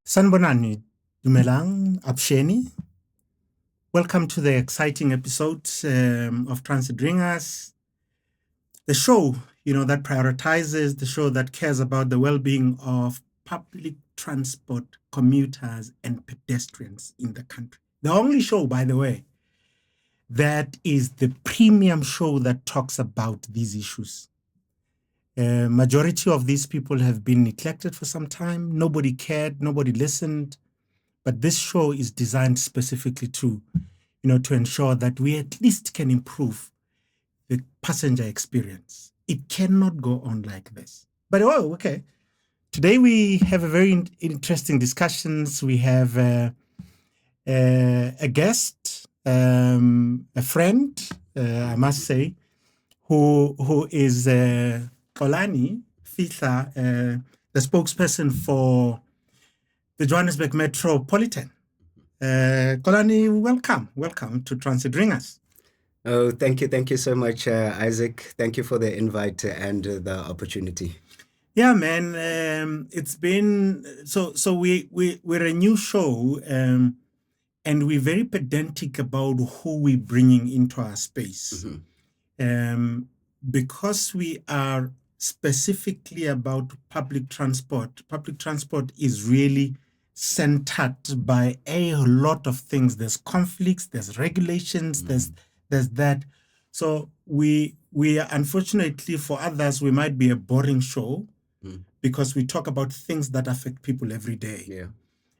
Sanbonani, Dumelang, Absheni. Welcome to the exciting episode of Transit Ringers, the show, that prioritizes, the show that cares about the well-being of public transport commuters and pedestrians in the country. The only show, by the way, that is the premium show that talks about these issues. Majority of these people have been neglected for some time. Nobody cared, nobody listened. But this show is designed specifically to ensure that we at least can improve the passenger experience. It cannot go on like this. But okay. Today we have a very interesting discussions. We have a guest, a friend, I must say, who is Xolani Fihla, the spokesperson for the Johannesburg Metropolitan. Xolani, welcome to Transit Ringers. Oh, thank you so much, Isaac. Thank you for the invite and the opportunity. Yeah, man. It's been so we're a new show, and we're very pedantic about who we're bringing into our space, because we are specifically about public transport. Public transport is really centered by a lot of things. There's conflicts, there's regulations, there's that. So we are, unfortunately for others, we might be a boring show because we talk about things that affect people every day. Yeah.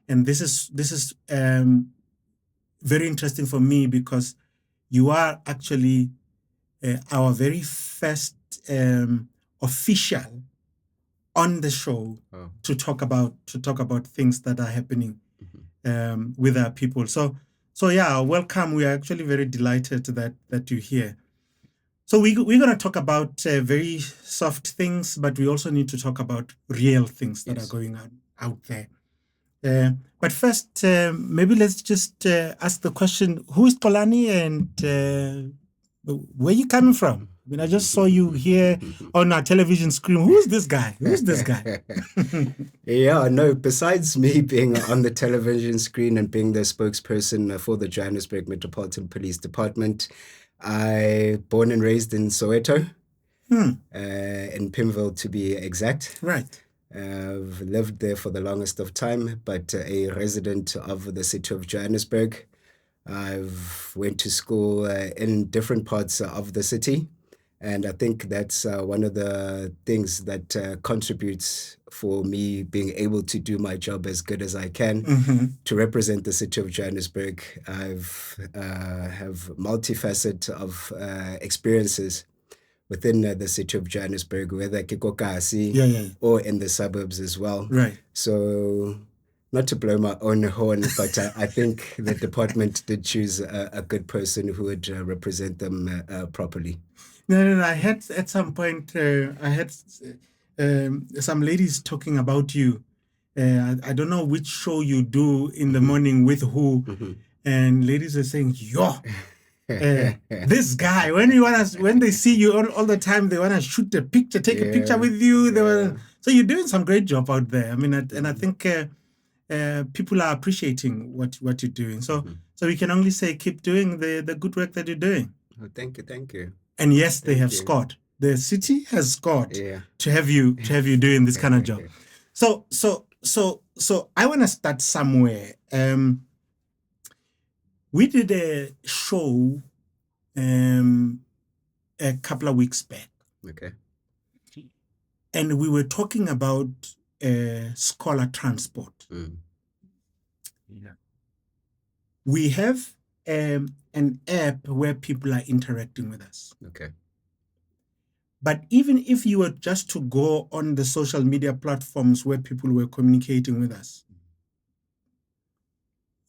And this is very interesting for me because you are actually our very first official on the show to talk about things that are happening with our people. So yeah, welcome. We are actually very delighted that you're here. So we're going to talk about very soft things, but we also need to talk about real things that are going on out there. But first, maybe let's just ask the question: who is Xolani and where are you coming from? I mean, I just saw you here on our television screen. Who's this guy? Yeah, no, besides me being on the television screen and being the spokesperson for the Johannesburg Metropolitan Police Department, I born and raised in Soweto, in Pimville to be exact. Right. I've lived there for the longest of time, but a resident of the city of Johannesburg. I've went to school in different parts of the city, and I think that's one of the things that contributes for me being able to do my job as good as I can to represent the city of Johannesburg. I've have multifaceted of experiences within the city of Johannesburg, whether Kikokasi or in the suburbs as well. Right. So, not to blow my own horn, but I think the department did choose a good person who would represent them properly. No. I had at some point, I had some ladies talking about you. I don't know which show you do in the morning with who, and ladies are saying, yo, this guy, when they see you all the time, they want to shoot a picture, take a picture with you. So you're doing some great job out there. I mean, and I think people are appreciating what you're doing. So we can only say keep doing the good work that you're doing. Oh, thank you. And yes, they have scored. The city has scored to have you doing this kind of job. So I want to start somewhere. We did a show a couple of weeks back. Okay. And we were talking about scholar transport. Yeah. We have an app where people are interacting with us. Okay. But even if you were just to go on the social media platforms where people were communicating with us,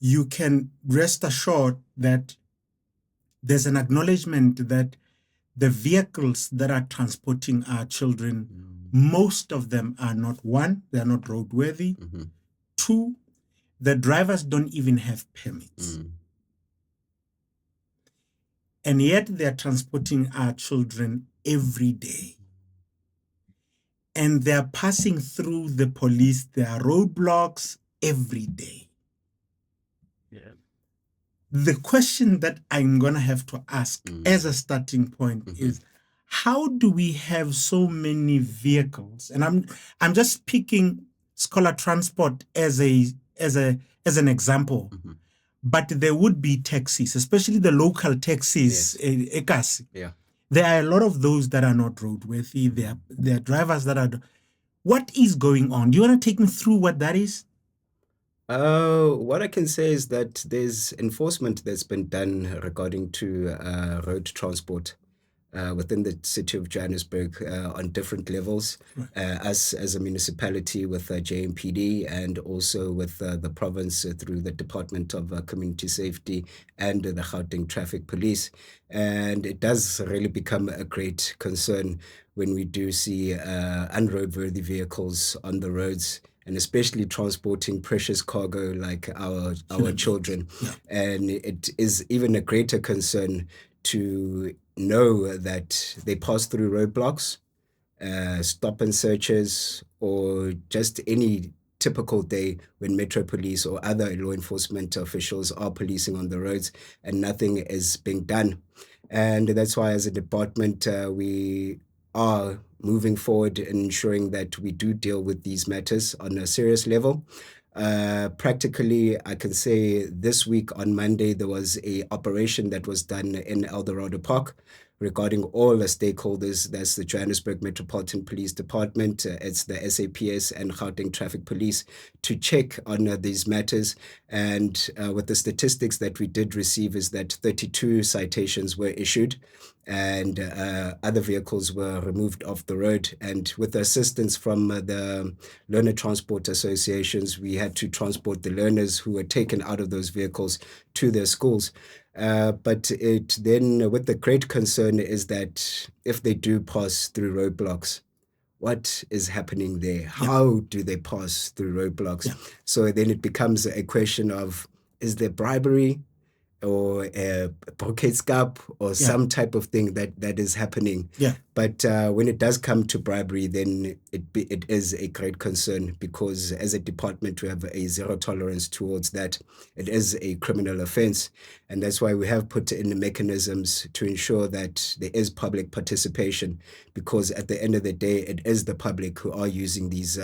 you can rest assured that there's an acknowledgement that the vehicles that are transporting our children, most of them are not, one, they're not roadworthy. Two, the drivers don't even have permits. And yet they're transporting our children every day. and they're passing through the police. There are roadblocks every day. Yeah. The question that I'm going to have to ask as a starting point is, how do we have so many vehicles? And I'm just picking Scholar Transport as an example. But there would be taxis, especially the local taxis, Ekasi. Yeah. There are a lot of those that are not roadworthy. There are drivers that are. What is going on? Do you want to take me through what that is? What I can say is that there's enforcement that's been done regarding to road transport within the city of Johannesburg on different levels. Us as a municipality with JMPD, and also with the province through the Department of Community Safety and the Gauteng Traffic Police. And it does really become a great concern when we do see unroadworthy vehicles on the roads, and especially transporting precious cargo like our children. And it is even a greater concern to know that they pass through roadblocks, stop and searches, or just any typical day when Metro Police or other law enforcement officials are policing on the roads and nothing is being done. And that's why as a department, we are moving forward in ensuring that we do deal with these matters on a serious level. Practically, I can say this week on Monday, there was a operation that was done in Eldorado Park regarding all the stakeholders. That's the Johannesburg Metropolitan Police Department, it's the SAPS and Gauteng Traffic Police, to check on these matters. And with the statistics that we did receive is that 32 citations were issued, and other vehicles were removed off the road. And with the assistance from the learner transport associations, we had to transport the learners who were taken out of those vehicles to their schools. But it then, with the great concern, is that if they do pass through roadblocks, what is happening there? How do they pass through roadblocks? So then it becomes a question of, is there bribery or a broadcast or some type of thing that is happening? But when it does come to bribery, then it is a great concern, because as a department we have a zero tolerance towards that. It is a criminal offense, and that's why we have put in the mechanisms to ensure that there is public participation, because at the end of the day, it is the public who are using these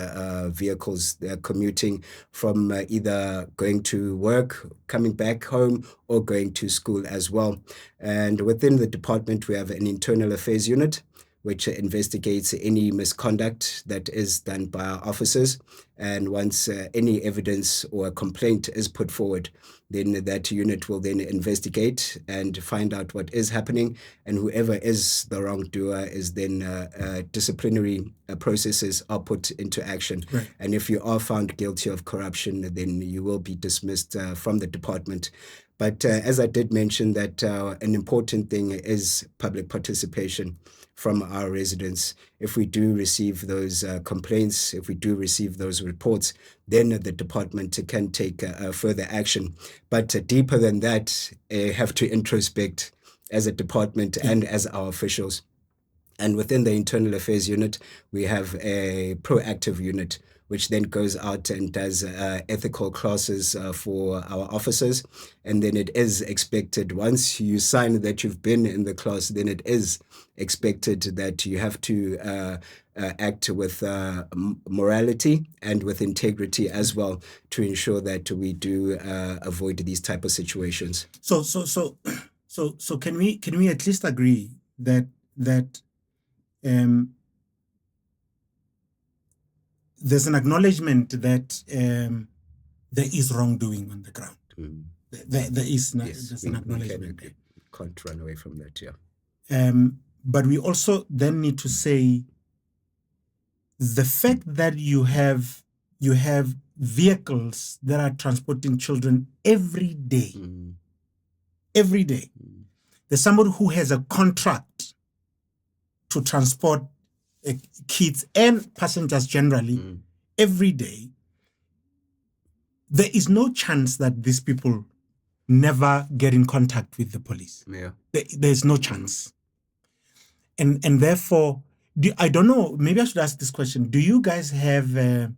vehicles. They're commuting from either going to work, coming back home, or going to school as well. And within the department, we have an internal affairs unit which investigates any misconduct that is done by our officers. And once any evidence or a complaint is put forward, then that unit will then investigate and find out what is happening. And whoever is the wrongdoer is then disciplinary processes are put into action. And if you are found guilty of corruption, then you will be dismissed from the department. But as I did mention, that an important thing is public participation from our residents. If we do receive those complaints, if we do receive those reports, then the department can take further action. But deeper than that, have to introspect as a department and as our officials. And within the internal affairs unit, we have a proactive unit, which then goes out and does ethical classes for our officers. And then it is expected, once you sign that you've been in the class, then it is expected that you have to act with morality and with integrity as well, to ensure that we do avoid these type of situations. So can we at least agree that there's an acknowledgement that there is wrongdoing on the ground? There is there's an acknowledgement. We can't run away from that, but we also then need to say the fact that you have vehicles that are transporting children every day. Every day. There's somebody who has a contract to transport kids and passengers generally every day. There is no chance that these people never get in contact with the police. There's no chance. And therefore, I don't know, maybe I should ask this question. Do you guys have,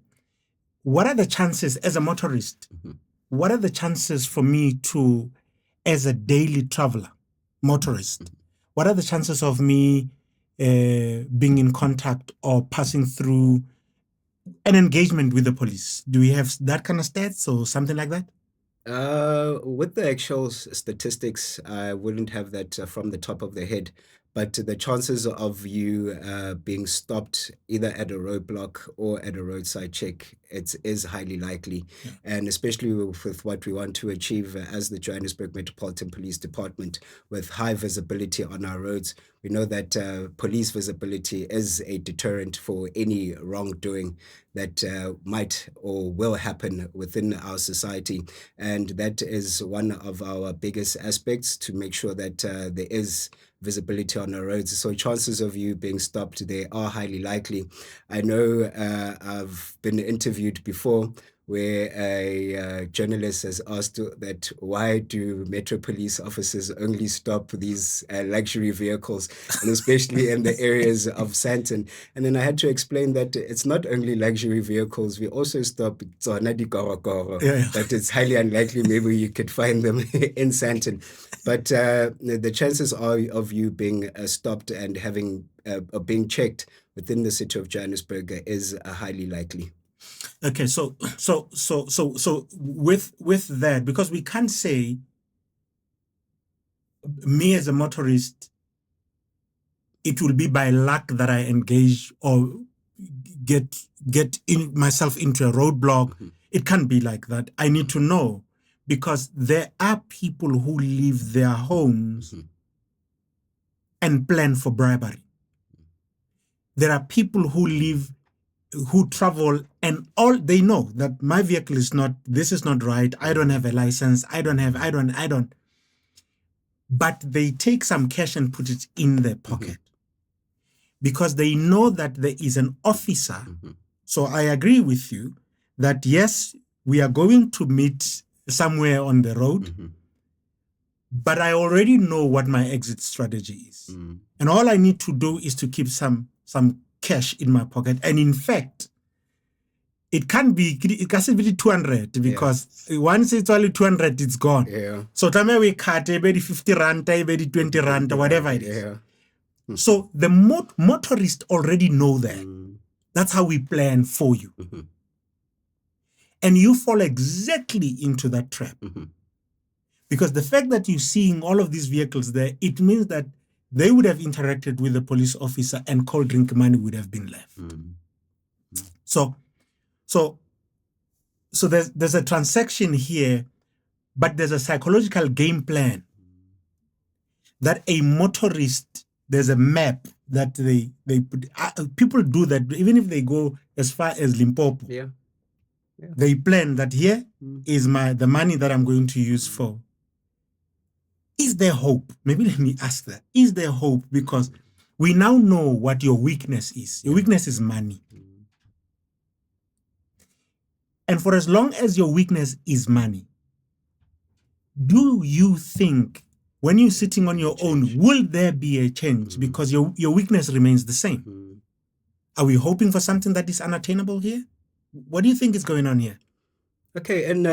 what are the chances as a motorist? What are the chances for me to, as a daily traveler, motorist, what are the chances of me being in contact or passing through an engagement with the police? Do we have that kind of stats or something like that? With the actual statistics, I wouldn't have that from the top of the head, but the chances of you being stopped either at a roadblock or at a roadside check, it is highly likely. Yeah. And especially with what we want to achieve as the Johannesburg Metropolitan Police Department, with high visibility on our roads, we know that police visibility is a deterrent for any wrongdoing that might or will happen within our society. And that is one of our biggest aspects, to make sure that there is visibility on our roads. So chances of you being stopped, they are highly likely. I know I've been interviewed before where a journalist has asked that why do Metro Police officers only stop these luxury vehicles, and especially in the areas of Sandton. And then I had to explain that it's not only luxury vehicles, we also stop tsona dikorokoro, but it's highly unlikely maybe you could find them in Sandton. But the chances are of you being stopped and having being checked within the city of Johannesburg is highly likely. Okay, so with that, because we can't say me as a motorist, it will be by luck that I engage or get in myself into a roadblock. It can't be like that. I need to know, because there are people who leave their homes and plan for bribery. There are people who travel and all they know that my vehicle is not, this is not right. I don't have a license. I don't. But they take some cash and put it in their pocket because they know that there is an officer. So I agree with you that yes, we are going to meet somewhere on the road, but I already know what my exit strategy is. And all I need to do is to keep some cash in my pocket. And in fact, it can't be 200 because once it's only 200, it's gone. Yeah. So time we cut maybe 50 rand, maybe 20 rand, whatever it is. So the motorists already know that. That's how we plan for you. And you fall exactly into that trap. Because the fact that you're seeing all of these vehicles there, it means that they would have interacted with the police officer and cold drink money would have been left. So there's a transaction here, but there's a psychological game plan that a motorist, there's a map that they put. People do that even if they go as far as Limpopo. They plan that here is the money that I'm going to use for. Is there hope? Maybe let me ask that. Is there hope? Because we now know what your weakness is. Your weakness is money. And for as long as your weakness is money, do you think when you're sitting on your own, will there be a change? Because your weakness remains the same. Are we hoping for something that is unattainable here? What do you think is going on here? Okay, in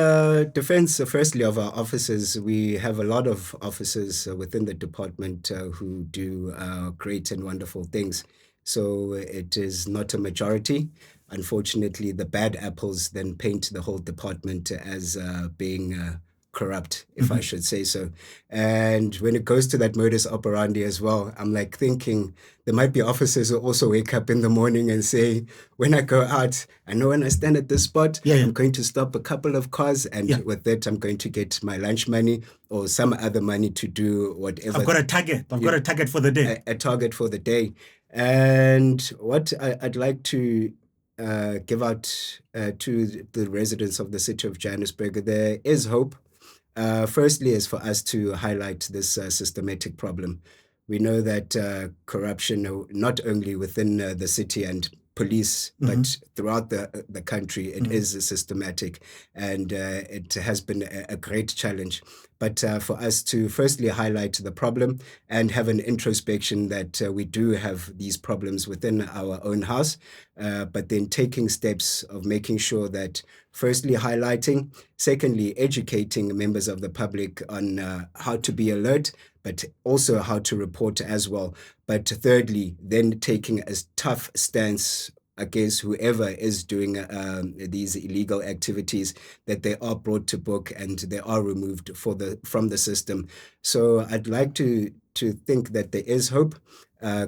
defense, firstly, of our officers, we have a lot of officers within the department who do great and wonderful things. So it is not a majority. Unfortunately, the bad apples then paint the whole department as being corrupt, if I should say so. And when it goes to that modus operandi as well, I'm like thinking there might be officers who also wake up in the morning and say, when I go out, I know when I stand at this spot, I'm going to stop a couple of cars, and with that, I'm going to get my lunch money or some other money to do whatever. I've got a target. I've got a target for the day. A target for the day. And what I'd like to give out to the residents of the city of Johannesburg, there is hope. Firstly, is for us to highlight this systematic problem. We know that corruption, not only within the city and police, but throughout the country, it is systematic, and it has been a great challenge. But for us to firstly highlight the problem and have an introspection that we do have these problems within our own house, but then taking steps of making sure that firstly highlighting, secondly educating members of the public on how to be alert, but also how to report as well. But thirdly, then taking a tough stance against whoever is doing these illegal activities, that they are brought to book and they are removed from the system. So I'd like to think that there is hope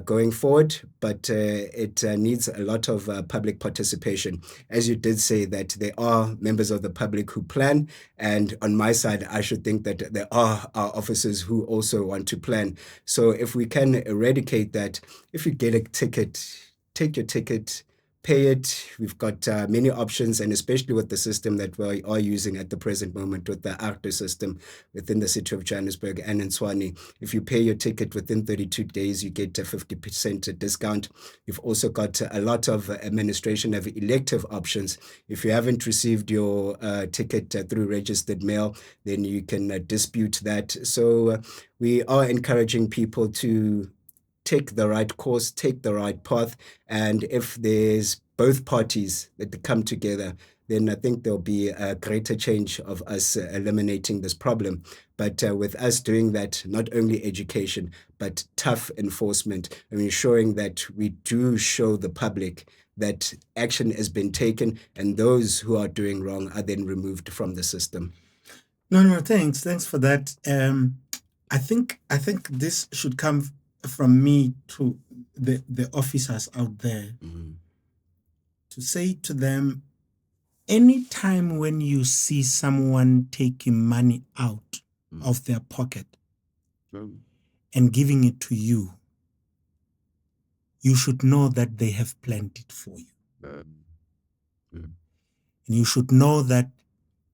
going forward, but it needs a lot of public participation. As you did say, that there are members of the public who plan, and on my side, I should think that there are our officers who also want to plan. So if we can eradicate that, if you get a ticket, take your ticket, pay it. We've got many options, and especially with the system that we are using at the present moment with the ARTO system within the city of Johannesburg and in Tshwane. If you pay your ticket within 32 days, you get a 50% discount. You've also got a lot of administration of elective options. If you haven't received your ticket through registered mail, then you can dispute that. So we are encouraging people to take the right course, take the right path, and if there's both parties that come together, then I think there'll be a greater change of us eliminating this problem. But with us doing that, not only education, but tough enforcement, and ensuring that we do show the public that action has been taken and those who are doing wrong are then removed from the system. No, thanks for that. I think this should come from me to the officers out there, to say to them, anytime when you see someone taking money out of their pocket and giving it to you, you should know that they have planned it for you. And you should know that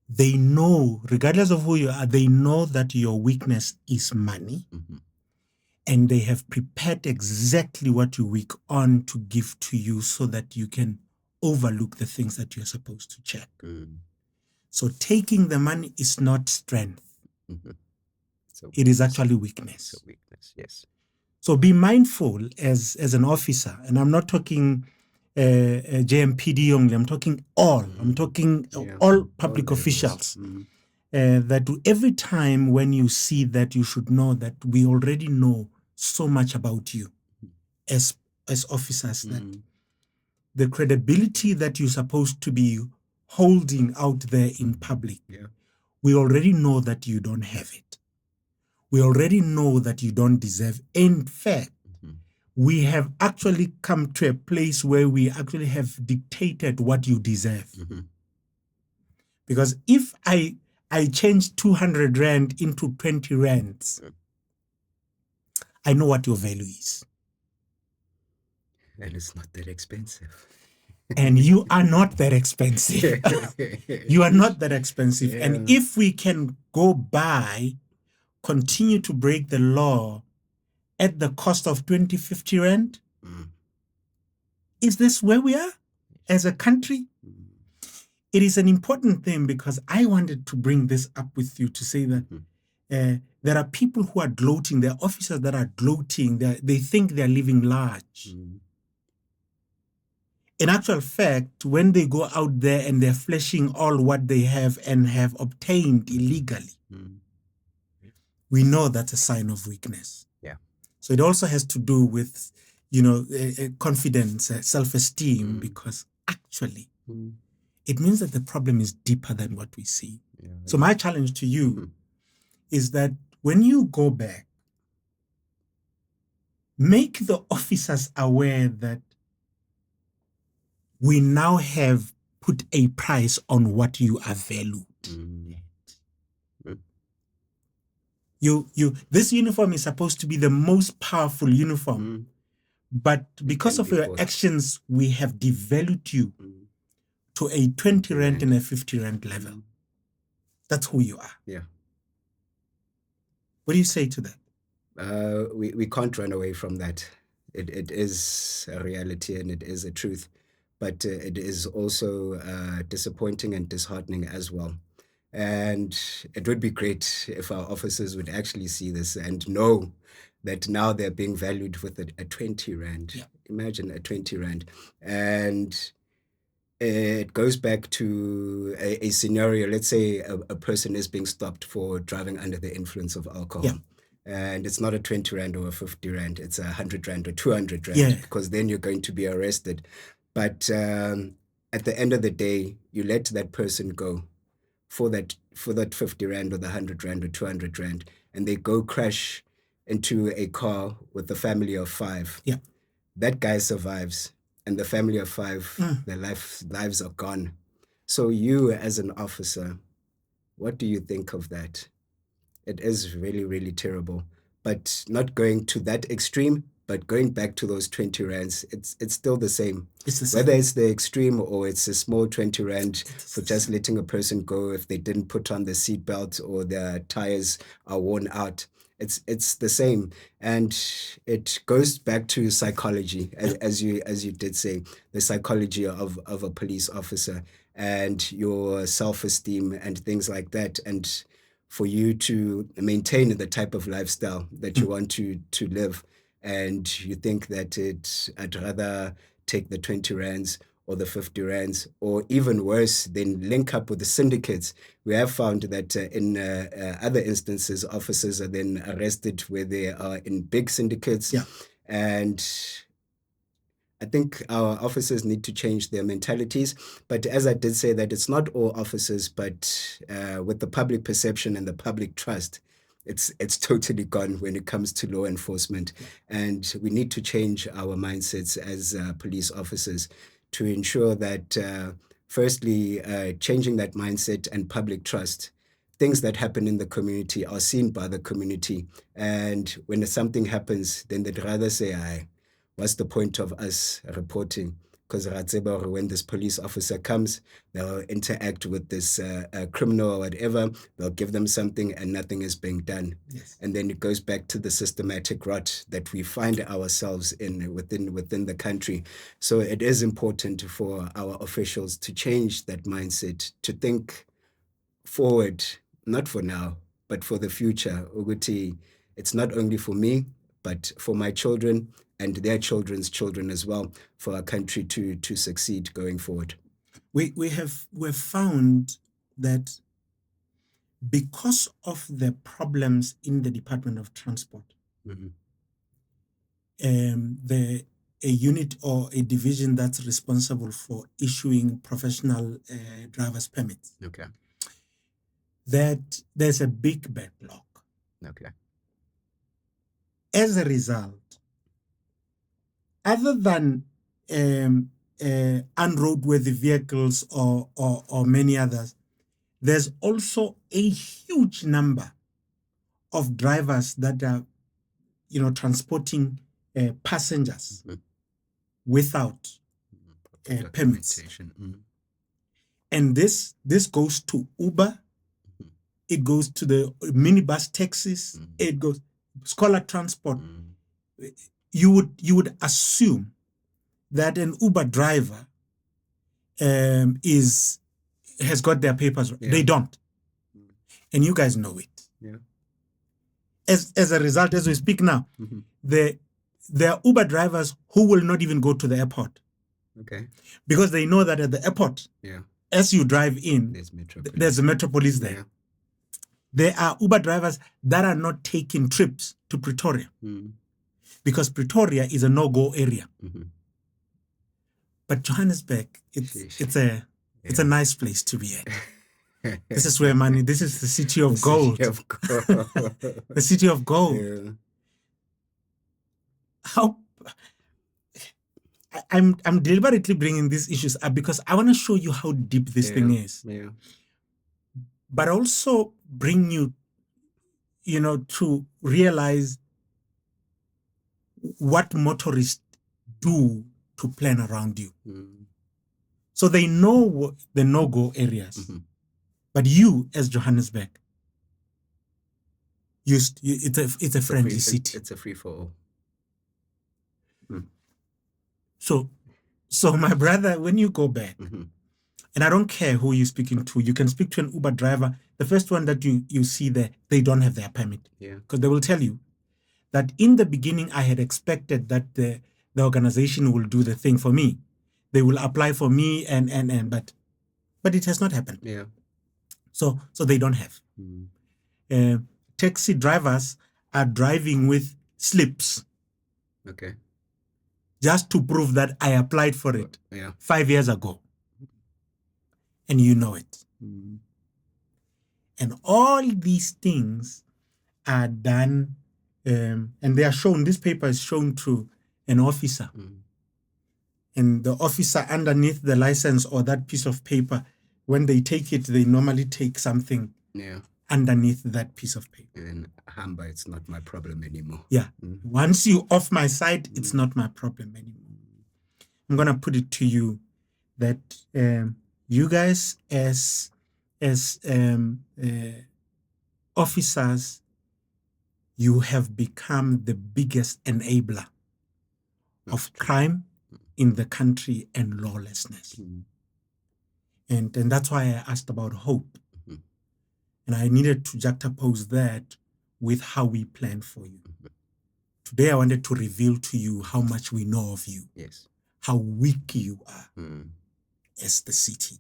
they know, regardless of who you are, they know that your weakness is money. And they have prepared exactly what you're weak on to give to you so that you can overlook the things that you're supposed to check. So taking the money is not strength. It is actually weakness. It's a weakness, yes. So be mindful as an officer, and I'm not talking JMPD only, I'm talking all. I'm talking all public officials. That every time when you see that, you should know that we already know so much about you as officers, that the credibility that you're supposed to be holding out there in public, we already know that you don't have it. We already know that you don't deserve. In fact, we have actually come to a place where we actually have dictated what you deserve. Because if I change 200 rand into 20 rands, I know what your value is. And it's not that expensive. And you are not that expensive. You are not that expensive. And if we can go by, continue to break the law at the cost of 20, 50 rand, is this where we are as a country? It is an important thing, because I wanted to bring this up with you to say that there are people who are gloating. There are officers that are gloating. They think they're living large. In actual fact, when they go out there and they're flashing all what they have and have obtained illegally, we know that's a sign of weakness. So it also has to do with, confidence, self-esteem, because actually it means that the problem is deeper than what we see. So my challenge to you is that when you go back, make the officers aware that we now have put a price on what you are valued. This uniform is supposed to be the most powerful uniform, but because of your actions, we have devalued you to a 20 rand and a 50 rand level. That's who you are. What do you say to that? We can't run away from that. It is a reality and it is a truth. but it is also disappointing and disheartening as well. And it would be great if our officers would actually see this and know that now they're being valued with a 20 Rand. Yeah. Imagine a 20 Rand. And it goes back to a scenario. Let's say a person is being stopped for driving under the influence of alcohol. Yeah. And it's not a 20 Rand or a 50 Rand, it's 100 Rand or 200 Rand, Yeah. because then you're going to be arrested. But at the end of the day, you let that person go for that 50 Rand or the 100 Rand or 200 Rand, and they go crash into a car with a family of 5. Yeah. That guy survives, and the family of 5, their lives are gone. So you as an officer, what do you think of that? It is really, really terrible. But not going to that extreme, but going back to those 20 Rands, it's still the same. It's the same. Whether it's the extreme or it's a small 20 Rand for just letting a person go if they didn't put on the seatbelt or their tires are worn out. It's the same. And it goes back to psychology, as you did say, the psychology of a police officer and your self-esteem and things like that. And for you to maintain the type of lifestyle that you want to live, and you think that I'd rather take the 20 Rands or the 50 Rands, or even worse, then link up with the syndicates. We have found that in other instances, officers are then arrested where they are in big syndicates. Yeah. And I think our officers need to change their mentalities. But as I did say, that it's not all officers, but with the public perception and the public trust, it's totally gone when it comes to law enforcement. And we need to change our mindsets as police officers to ensure that, firstly, changing that mindset and public trust. Things that happen in the community are seen by the community. And when something happens, then they'd rather say, aye, what's the point of us reporting? Because when this police officer comes, they'll interact with this criminal or whatever, they'll give them something and nothing is being done. Yes. And then it goes back to the systematic rot that we find ourselves in within the country. So it is important for our officials to change that mindset, to think forward, not for now, but for the future. Uguti, it's not only for me, but for my children and their children's children as well, for our country to succeed going forward. We've found that because of the problems in the Department of Transport, a unit or a division that's responsible for issuing professional driver's permits, Okay. that there's a big backlog. Okay. As a result, other than unroadworthy vehicles or many others, there's also a huge number of drivers that are, transporting passengers without permits. And this goes to Uber, it goes to the minibus taxis, it goes scholar transport. You would assume that an Uber driver has got their papers. Yeah. They don't, and you guys know it. Yeah. As a result, as we speak now, there are Uber drivers who will not even go to the airport. Okay. Because they know that at the airport, as you drive in, there's a Metro Police there. Yeah. There are Uber drivers that are not taking trips to Pretoria because Pretoria is a no-go area. But Johannesburg, it's a nice place to be at. This is where money. This is the city of gold. The city of gold. Yeah. I'm deliberately bringing these issues up because I want to show you how deep this thing is. Yeah. But also bring you, to realize what motorists do to plan around you. So they know the no-go areas. But you, as Johannesburg, it's a friendly city. It's a free-for-all. So So my brother, when you go back, Mm-hmm. and I don't care who you're speaking to, you can speak to an Uber driver. The first one that you see there, they don't have their permit. Yeah. Because they will tell you that in the beginning, I had expected that the organization will do the thing for me. They will apply for me but it has not happened. Yeah. So they don't have. Taxi drivers are driving with slips Okay. just to prove that I applied for it 5 years ago. And you know it. And all these things are done, and they are shown, this paper is shown to an officer. And the officer underneath the license or that piece of paper, when they take it, they normally take something underneath that piece of paper. And Hamba, it's not my problem anymore. Yeah. Once you off my side, it's not my problem anymore. I'm going to put it to you that you guys as officers, you have become the biggest enabler of crime in the country and lawlessness. And that's why I asked about hope. And I needed to juxtapose that with how we plan for you. Today, I wanted to reveal to you how much we know of you. Yes. How weak you are as the city,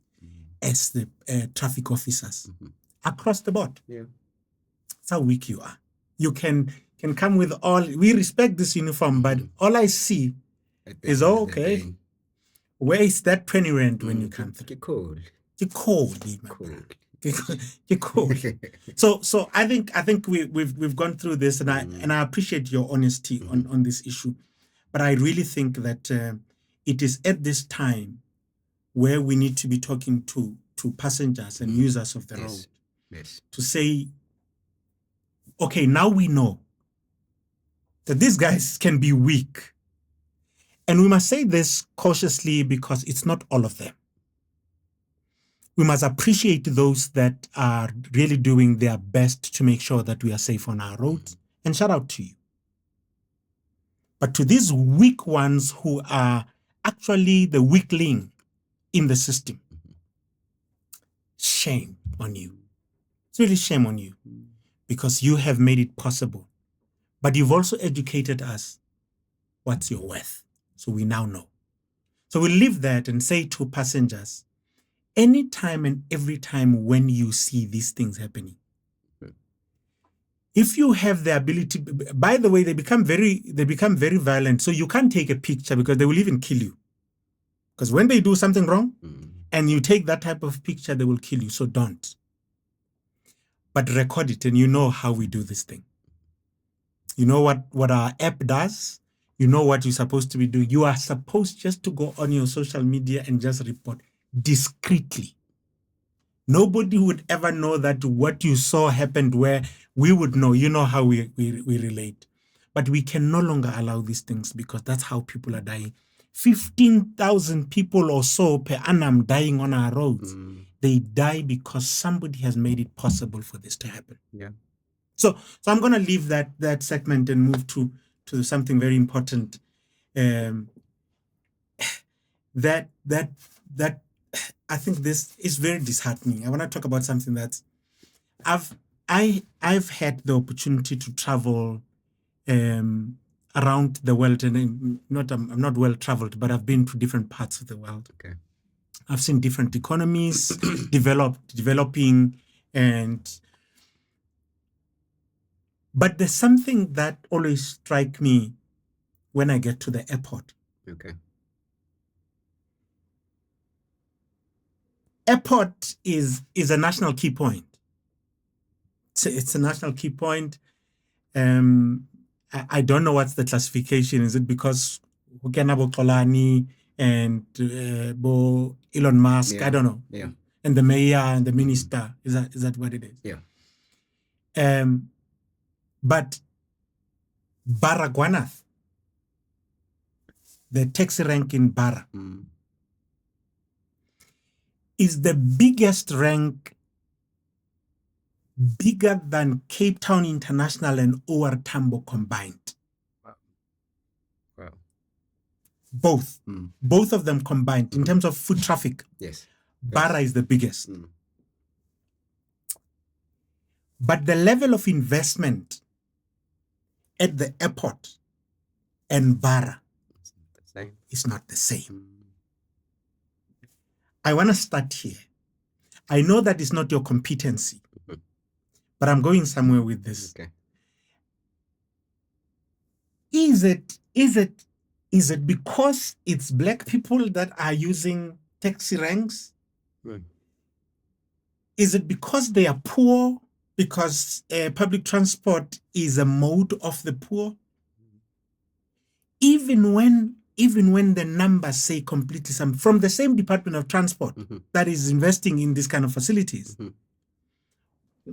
as the traffic officers across the board. Yeah. That's how weak you are. You can come with all, we respect this uniform, but all I see is, okay, where is that 20 rand when you come through? You're cold. You're cold, my brother. You're cold. So I think we've gone through this, and I appreciate your honesty on this issue. But I really think that it is at this time where we need to be talking to passengers and users of the road to say, okay, now we know that these guys can be weak. And we must say this cautiously because it's not all of them. We must appreciate those that are really doing their best to make sure that we are safe on our roads. And shout out to you. But to these weak ones who are actually the weakling in the system, shame on you. It's really shame on you because you have made it possible. But you've also educated us what's your worth. So we now know. So we'll leave that and say to passengers, anytime and every time when you see these things happening, if you have the ability, by the way, they become very violent. So you can't take a picture because they will even kill you. Because when they do something wrong and you take that type of picture, they will kill you. So don't. But record it, and you know how we do this thing. You know what our app does. You know what you're supposed to be doing. You are supposed just to go on your social media and just report discreetly. Nobody would ever know that what you saw happened where we would know. You know how we relate. But we can no longer allow these things because that's how people are dying. 15,000 people or so per annum dying on our roads. They die because somebody has made it possible for this to happen. Yeah. So I'm going to leave that segment and move to something very important. That I think this is very disheartening. I want to talk about something that I've had the opportunity to travel around the world, and I'm not well traveled, but I've been to different parts of the world. Okay. I've seen different economies developing, but there's something that always strikes me when I get to the airport. Okay. Airport is a national key point. It's a national key point. I don't know what's the classification. Is it because Xolani and Elon Musk? Yeah. I don't know. Yeah. And the mayor and the minister. Is that what it is? Yeah. But Baragwanath, the taxi rank in Bara, is the biggest rank, bigger than Cape Town International and OR Tambo combined. Wow. Both. Both of them combined. In terms of foot traffic, Yes. Bara is the biggest. But the level of investment at the airport and Bara is not the same. I want to start here. I know that is not your competency, but I'm going somewhere with this. Okay. Is it because it's black people that are using taxi ranks? Is it because they are poor? Because public transport is a mode of the poor? Even when the numbers say completely something from the same Department of Transport that is investing in these kind of facilities.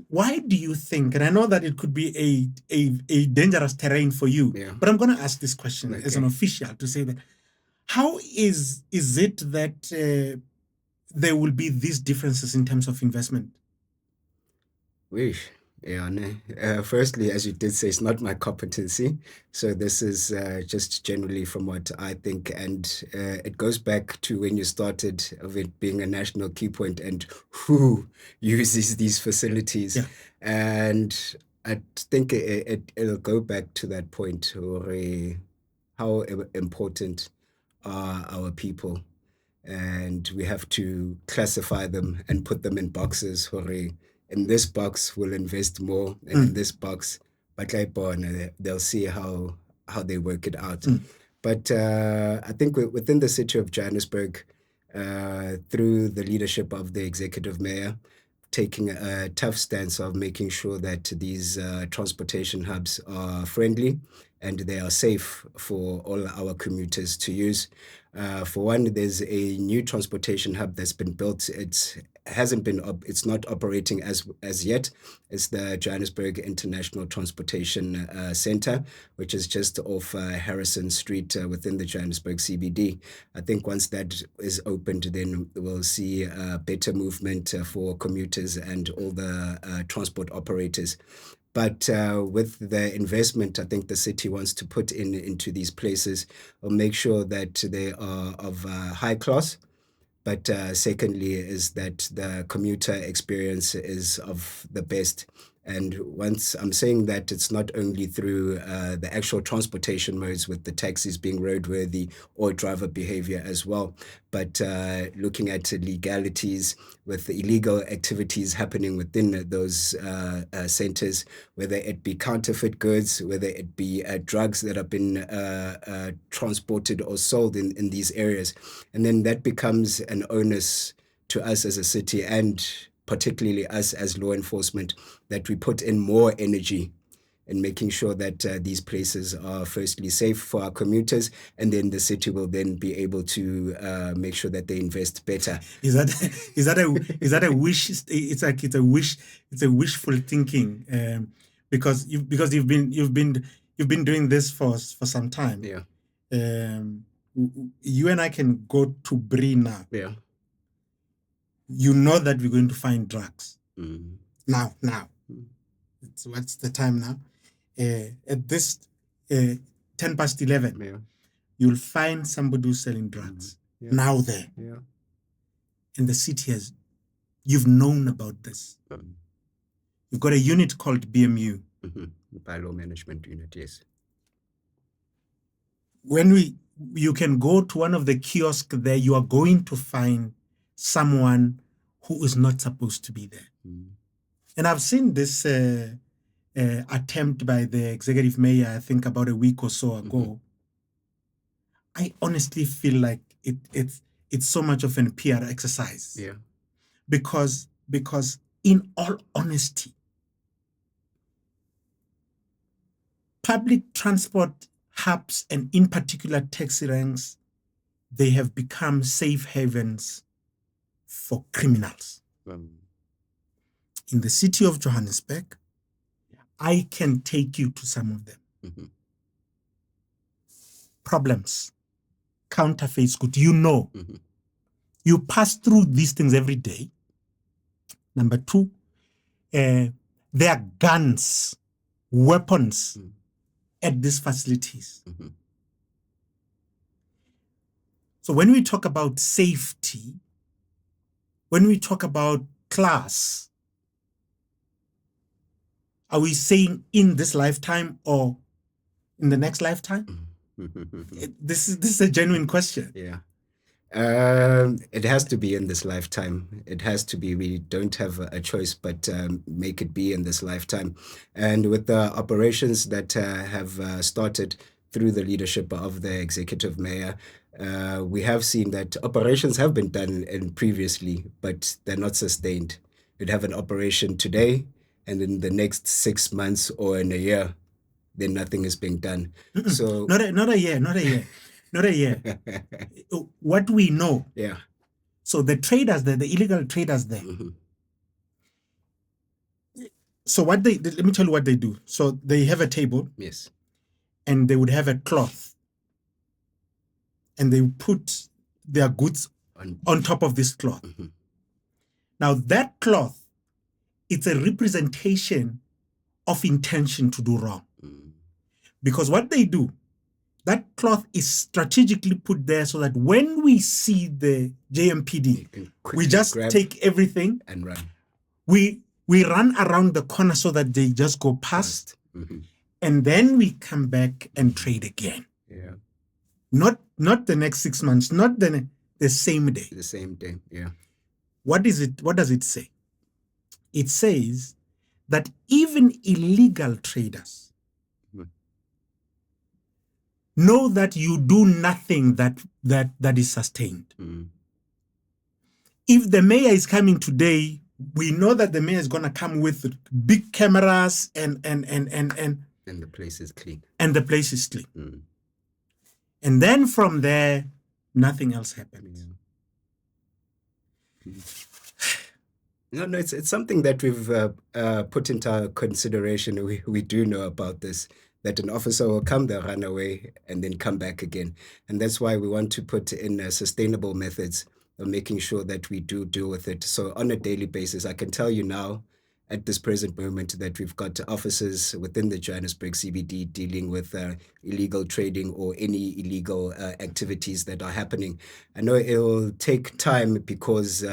Why do you think, and I know that it could be a dangerous terrain for you, but I'm going to ask this question as an official to say that, how is it that there will be these differences in terms of investment? Firstly, as you did say, it's not my competency. So this is just generally from what I think. And it goes back to when you started of it being a national key point and who uses these facilities. Yeah. And I think it'll go back to that point, or how important are our people. And we have to classify them and put them in boxes. In this box, we'll invest more, and in this box, but they'll see how they work it out. But I think within the city of Johannesburg, through the leadership of the executive mayor, taking a tough stance of making sure that these transportation hubs are friendly and they are safe for all our commuters to use. For one, there's a new transportation hub that's been built. It's not operating as yet. It's the Johannesburg International Transportation Center, which is just off Harrison Street within the Johannesburg CBD. I think once that is opened, then we'll see better movement for commuters and all the transport operators. But with the investment, I think the city wants to put into these places, will make sure that they are of high class. But secondly, is that the commuter experience is of the best. And once I'm saying that, it's not only through the actual transportation modes with the taxis being roadworthy or driver behavior as well, but looking at legalities with the illegal activities happening within those centers, whether it be counterfeit goods, whether it be drugs that have been transported or sold in these areas. And then that becomes an onus to us as a city, and particularly us as law enforcement, that we put in more energy in making sure that these places are firstly safe for our commuters, and then the city will then be able to make sure that they invest better. Is that a wish? It's a wishful thinking, because you've been doing this for some time. Yeah. You and I can go to Bree now. Yeah. You know that we're going to find drugs. Now. What's the time now? At this 10 past 11, you'll find somebody who's selling drugs. Now there. Yeah. And the city you've known about this. You've got a unit called BMU. Bylaw Management Unit, yes. When you can go to one of the kiosks there, you are going to find someone who is not supposed to be there. And I've seen this attempt by the executive mayor, I think about a week or so ago. I honestly feel like it's so much of an PR exercise. Yeah. Because in all honesty, public transport hubs, and in particular taxi ranks, they have become safe havens for criminals. In the city of Johannesburg, I can take you to some of them. Problems, counterfeits, good. You pass through these things every day. Number two, there are guns, weapons at these facilities. So when we talk about safety, when we talk about class, are we saying in this lifetime or in the next lifetime? This is a genuine question. Yeah. It has to be in this lifetime. It has to be. We don't have a choice but make it be in this lifetime. And with the operations that have started through the leadership of the executive mayor, we have seen that operations have been done in previously, but they're not sustained. You'd have an operation today, and in the next 6 months or in a year, then nothing is being done. So Not a year. What we know. yeah. So the traders there, the illegal traders there. So let me tell you what they do. So they have a table. Yes. And they would have a cloth. And they put their goods on top of this cloth. Now that cloth, it's a representation of intention to do wrong. Because what they do, that cloth is strategically put there so that when we see the JMPD, we just take everything and run. We run around the corner so that they just go past. And then we come back and trade again. Yeah. Not the next 6 months, not the same day. The same day, yeah. What does it say? It says that even illegal traders know that you do nothing that is sustained. If the mayor is coming today, we know that the mayor is going to come with big cameras and the place is clean. And the place is clean. And then from there, nothing else happens. No, it's something that we've put into our consideration. We do know about this, that an officer will come there, run away, and then come back again. And that's why we want to put in sustainable methods of making sure that we do deal with it. So on a daily basis, I can tell you now, at this present moment, that we've got officers within the Johannesburg CBD dealing with illegal trading or any illegal activities that are happening. I know it will take time because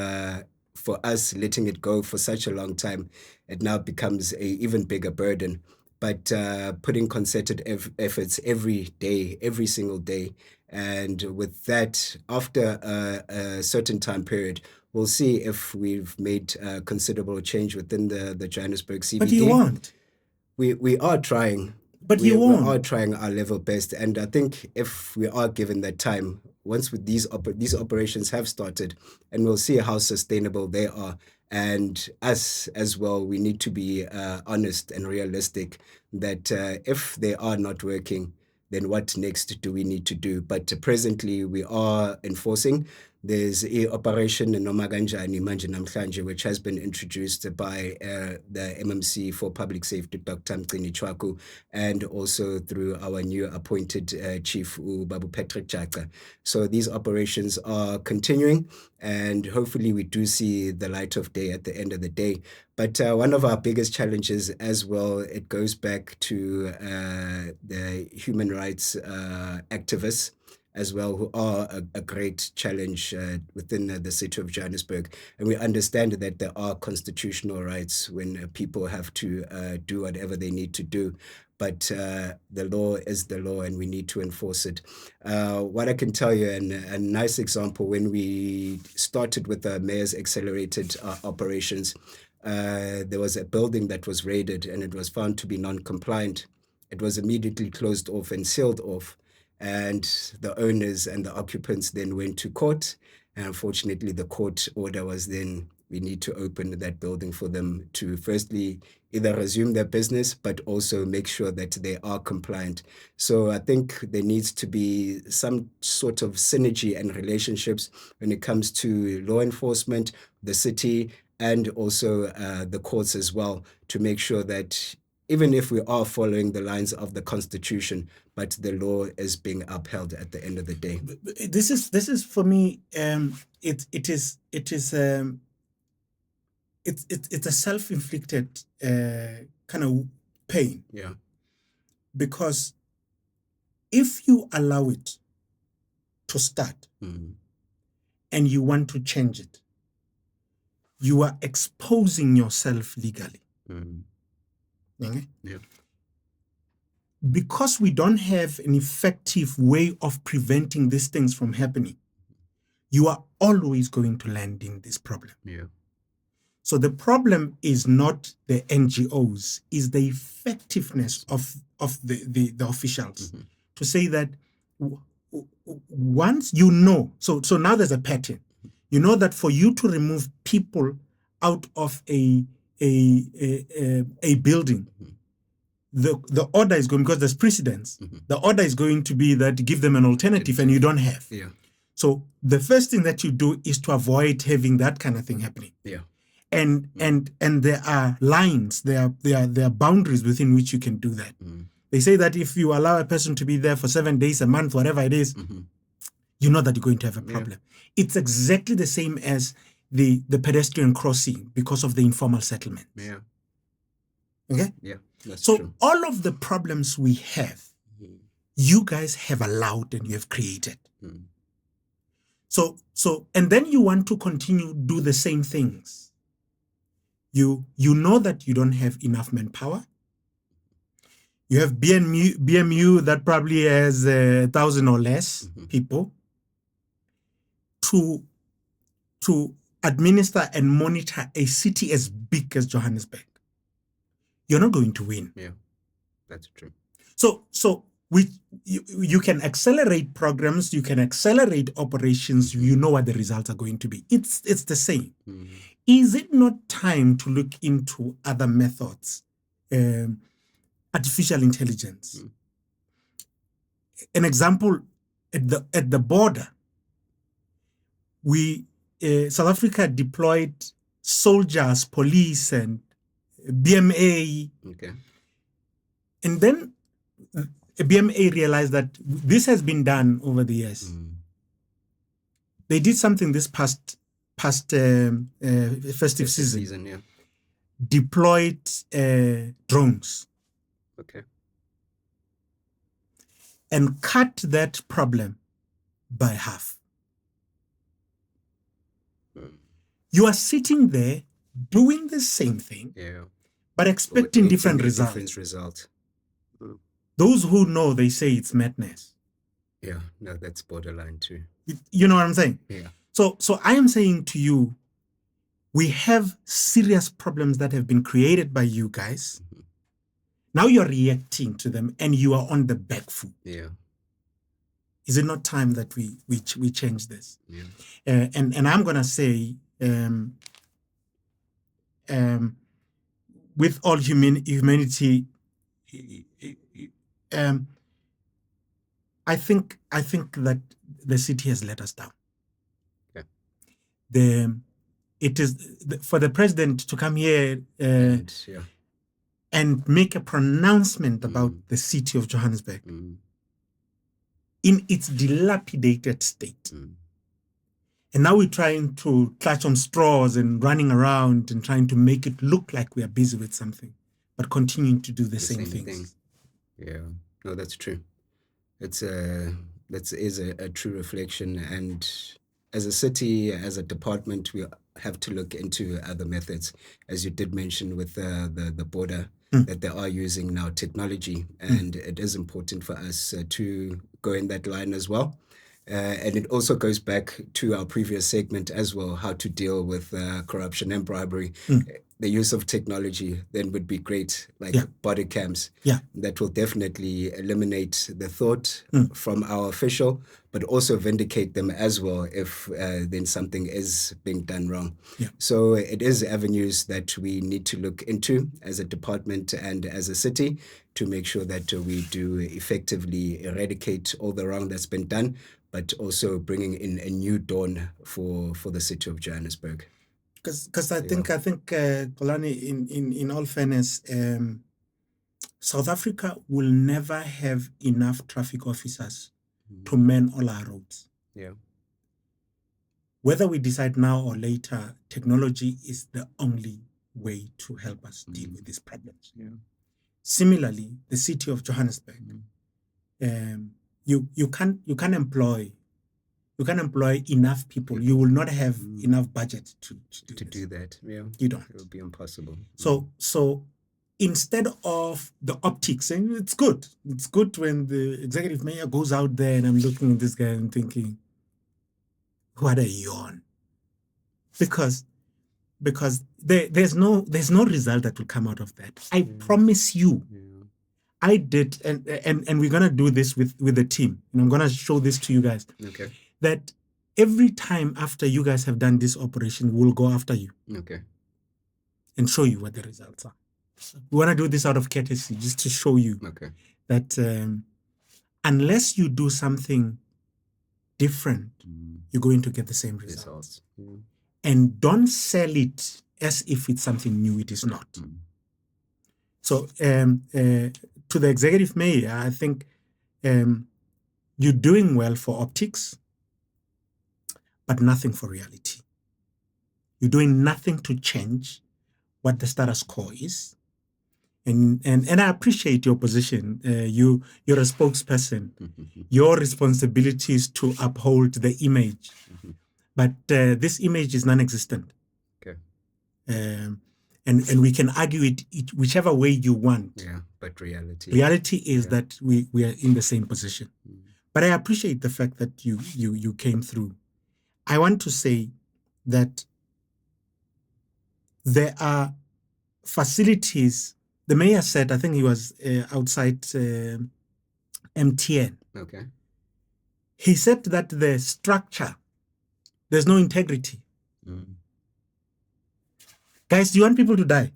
for us letting it go for such a long time, it now becomes a even bigger burden. But putting concerted efforts every day, every single day, and with that, after a certain time period, we'll see if we've made considerable change within the Johannesburg CBD. But you won't. We are trying. But you won't. We are trying our level best. And I think if we are given that time, once with these operations have started, and we'll see how sustainable they are. And us as well, we need to be honest and realistic that if they are not working, then what next do we need to do? But presently, we are enforcing. There's a operation in Nomaganjani Manje Namhlanje, which has been introduced by the MMC for Public Safety, Dr. Mcini Chwaku, and also through our new appointed chief, Babu Patrick Chaka. So these operations are continuing, and hopefully we do see the light of day at the end of the day. But one of our biggest challenges as well, it goes back to the human rights activists as well, who are a great challenge within the city of Johannesburg. And we understand that there are constitutional rights when people have to do whatever they need to do. But the law is the law, and we need to enforce it. What I can tell you, and a nice example, when we started with the mayor's accelerated operations, there was a building that was raided, and it was found to be non-compliant. It was immediately closed off and sealed off. And the owners and the occupants then went to court. And unfortunately, the court order was then, we need to open that building for them to firstly either resume their business, but also make sure that they are compliant. So I think there needs to be some sort of synergy and relationships when it comes to law enforcement, the city, and also the courts as well, to make sure that even if we are following the lines of the Constitution, but the law is being upheld at the end of the day. This is for me. It's a self-inflicted kind of pain. Yeah. Because if you allow it to start, and you want to change it, you are exposing yourself legally. Okay? Yeah. Because we don't have an effective way of preventing these things from happening, you are always going to land in this problem. Yeah. So the problem is not the NGOs, is the effectiveness of the officials to say that once you know, so now there's a pattern. You know that for you to remove people out of a building, the order is going, because there's precedence, the order is going to be that give them an alternative, and you don't have. Yeah. So the first thing that you do is to avoid having that kind of thing happening. Yeah. And there are lines, there are boundaries within which you can do that. They say that if you allow a person to be there for 7 days, a month, whatever it is, you know that you're going to have a problem. Yeah. It's exactly the same as the pedestrian crossing because of the informal settlement. Yeah. Okay? Yeah, that's so true. All of the problems we have, you guys have allowed and you have created. So and then you want to continue do the same things. You know that you don't have enough manpower. You have BMU that probably has 1,000 or less people to administer and monitor a city as big as Johannesburg. You're not going to win. Yeah, that's true. So you can accelerate programs, you can accelerate operations. You know what the results are going to be. It's the same. Is it not time to look into other methods? Artificial intelligence. An example, at the border, South Africa deployed soldiers, police, and BMA. Okay. And then BMA realized that this has been done over the years. They did something this past festive season. Yeah. Deployed drones. Okay. And cut that problem by half. You are sitting there doing the same thing, but expecting different results. Different result. Those who know, they say it's madness. Yeah, no, that's borderline too. You know what I'm saying? Yeah. So I am saying to you, we have serious problems that have been created by you guys. Now you're reacting to them and you are on the back foot. Yeah. Is it not time that we change this? Yeah. And I'm going to say, with all humanity, I think that the city has let us down. Okay. It is for the president to come here and make a pronouncement about the city of Johannesburg in its dilapidated state. And now we're trying to clutch on straws and running around and trying to make it look like we are busy with something, but continuing to do the same things. Yeah, no, that's true. That is a true reflection. And as a city, as a department, we have to look into other methods, as you did mention with the border, that they are using now technology. And it is important for us to go in that line as well. And it also goes back to our previous segment as well, how to deal with corruption and bribery. The use of technology then would be great, like body cams. Yeah. That will definitely eliminate the thought from our official, but also vindicate them as well if then something is being done wrong. Yeah. So it is avenues that we need to look into as a department and as a city to make sure that we do effectively eradicate all the wrong that's been done, but also bringing in a new dawn for the city of Johannesburg. Because I think Xolani, in all fairness, South Africa will never have enough traffic officers to man all our roads. Yeah. Whether we decide now or later, technology is the only way to help us deal with these problems. Yeah. Similarly, the city of Johannesburg, you can't employ you can't employ enough people. You will not have enough budget to do that. Yeah, you don't. It would be impossible. So instead of the optics, and it's good. It's good when the executive mayor goes out there and I'm looking at this guy and thinking, what are you on? Because there's no result that will come out of that. I promise you. Yeah. I did, and we're gonna do this with the team, and I'm gonna show this to you guys. Okay. That every time after you guys have done this operation, we'll go after you. Okay. And show you what the results are. We wanna do this out of courtesy, just to show you that unless you do something different, you're going to get the same results. Yeah. And don't sell it as if it's something new. It is not. So to the executive mayor, I think you're doing well for optics, but nothing for reality. You're doing nothing to change what the status quo is. And I appreciate your position. You're a spokesperson. Your responsibility is to uphold the image. But this image is non-existent. Okay. And we can argue it whichever way you want. Yeah, but reality is that we are in the same position. But I appreciate the fact that you came through. I want to say that there are facilities. The mayor said, I think he was outside MTN. Okay. He said that the structure, there's no integrity. Guys, do you want people to die?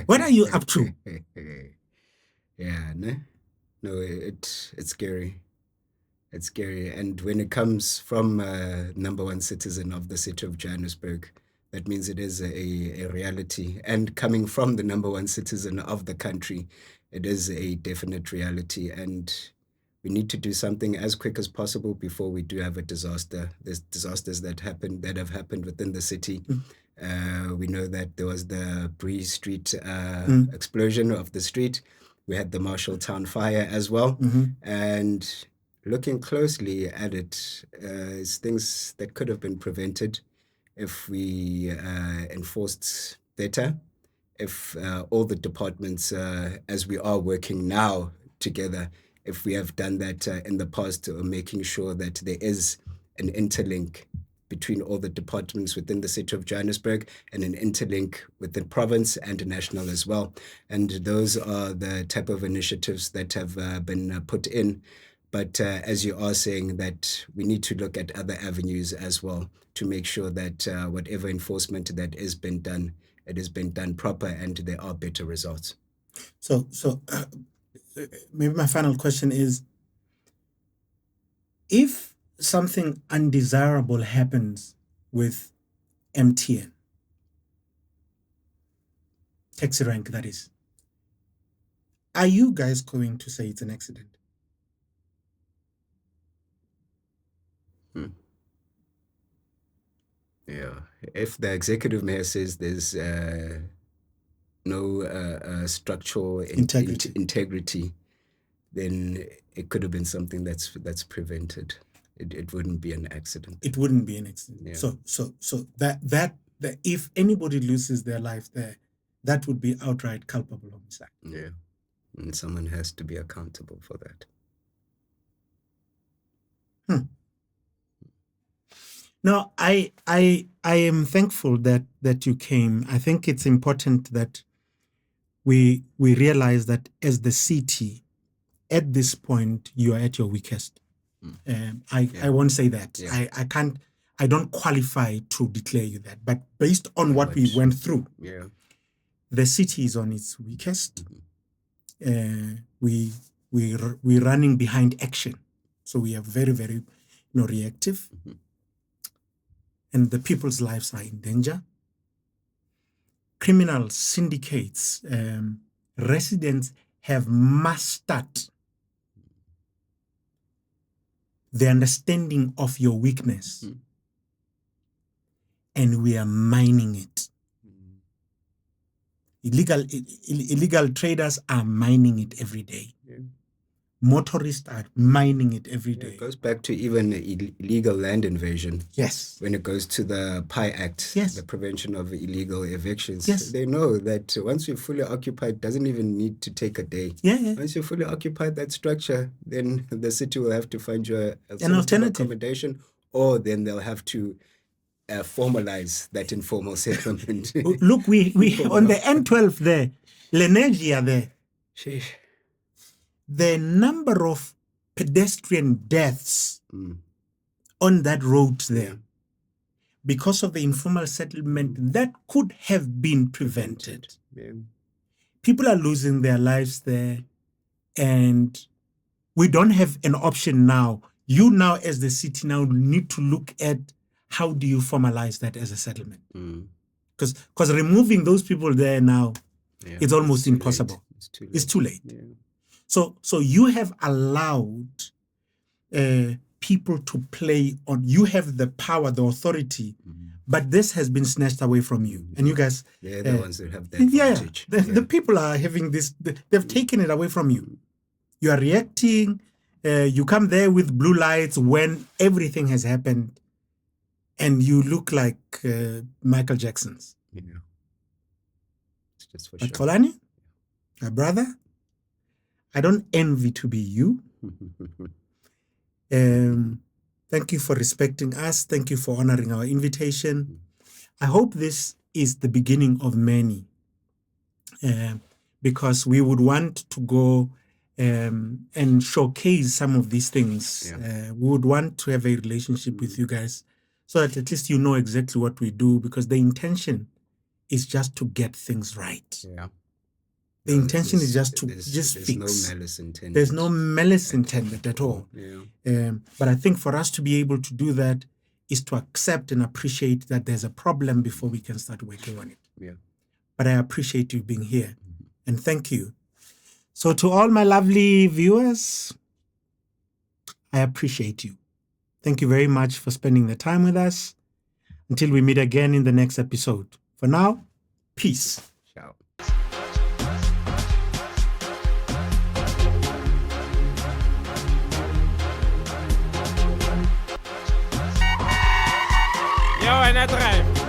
What are you up to? Yeah, no, it's scary. It's scary. And when it comes from number one citizen of the city of Johannesburg, that means it is a reality. And coming from the number one citizen of the country, it is a definite reality. And we need to do something as quick as possible before we do have a disaster. There's disasters that have happened within the city. We know that there was the Bree Street explosion of the street. We had the Marshalltown fire as well. And looking closely at it, it's things that could have been prevented if we enforced better, if all the departments, as we are working now together, if we have done that in the past, making sure that there is an interlink between all the departments within the city of Johannesburg and an interlink with the province and national as well. And those are the type of initiatives that have been put in. But as you are saying, that we need to look at other avenues as well to make sure that whatever enforcement that is being done, it has been done proper and there are better results. So maybe my final question is, if something undesirable happens with MTN, taxi rank that is, are you guys going to say it's an accident? Yeah, if the executive mayor says there's no structural integrity, then it could have been something that's prevented. It wouldn't be an accident. It wouldn't be an accident. Yeah. So that if anybody loses their life there, that would be outright culpable homicide. Yeah, and someone has to be accountable for that. No, I am thankful that you came. I think it's important that we realize that as the city, at this point, you are at your weakest. I won't say that. Yeah. I don't qualify to declare you that. But based on what we went through, the city is on its weakest. We're running behind action, so we are very, very reactive. And the people's lives are in danger. Criminal syndicates, residents have mastered the understanding of your weakness, and we are mining it. Illegal traders are mining it every day. motorists are mining it every day. It goes back to even illegal land invasion. Yes. When it goes to the PI Act, Yes. the Prevention of Illegal Evictions, Yes. they know that once you're fully occupied, it doesn't even need to take a day. Yeah. Once you're fully occupied that structure, then the city will have to find you An alternative accommodation, or then they'll have to formalize that informal settlement. Look, we on the N12 there, Lenegia there, Sheesh. the number of pedestrian deaths on that road there, because of the informal settlement that could have been prevented. Yeah. People are losing their lives there, and we don't have an option now. You now, as the city, now need to look at how do you formalize that as a settlement. Because removing those people there now, it's almost impossible. It's too late. Yeah. So you have allowed people to play on, you have the power, the authority, but this has been snatched away from you. And you guys... They're the ones that have that advantage. The people are having this, they've taken it away from you. You are reacting, you come there with blue lights when everything has happened, and you look like Michael Jackson's. Yeah. It's just for But sure. Xolani, my brother, I don't envy to be you. Thank you for respecting us. Thank you for honoring our invitation. I hope this is the beginning of many, because we would want to go and showcase some of these things. We would want to have a relationship with you guys so that at least you know exactly what we do, because the intention is just to get things right. Yeah. The intention is just to fix. There's no malice intended. There's no malice intended at all. Yeah. But I think for us to be able to do that is to accept and appreciate that there's a problem before we can start working on it. Yeah. But I appreciate you being here. And thank you. So to all my lovely viewers, I appreciate you. Thank you very much for spending the time with us. Until we meet again in the next episode. For now, peace. Ciao. Yo, en het rijden.